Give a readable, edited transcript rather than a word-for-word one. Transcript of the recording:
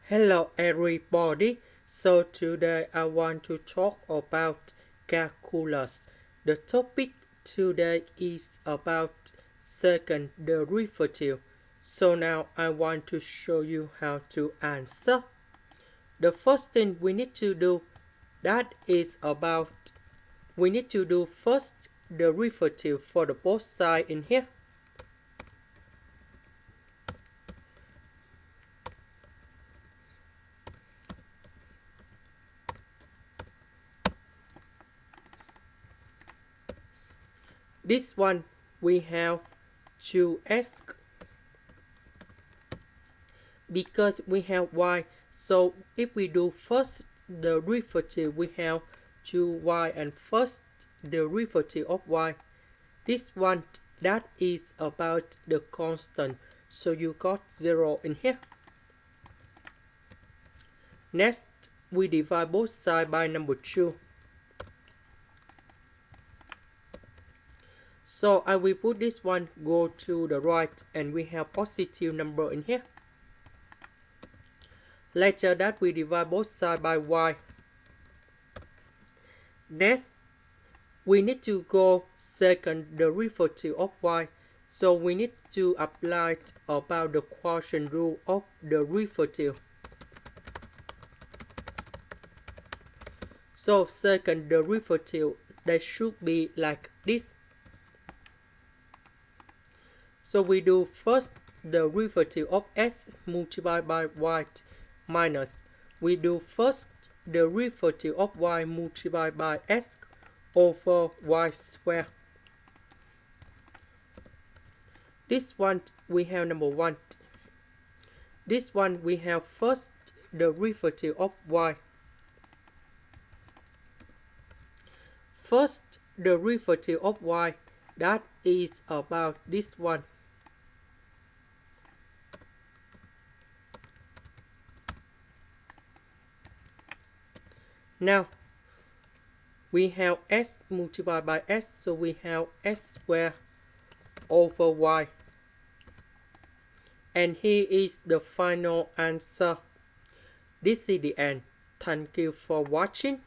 Hello everybody. So today I want to talk about calculus. The topic today is about second derivative. So now I want to show you how to answer. The first thing we need to do we need to do first derivative for the both sides in here. This one we have to ask because we have y. So if we do first derivative, we have 2y and first derivative of y. This one that is about the constant. So you got 0 in here. Next, we divide both sides by number 2. So I will put this one go to the right and we have positive number in here. Later that we divide both sides by y. Next, we need to go second derivative of y. So we need to apply about the quotient rule of derivative. So second derivative, that should be like this. So we do first derivative of s multiplied by y minus. We do first derivative of y multiplied by s over y squared. This one we have number 1. This one we have first derivative of y. First derivative of y, that is about this one. Now, we have s multiplied by s, so we have s squared over y. And here is the final answer. This is the end. Thank you for watching.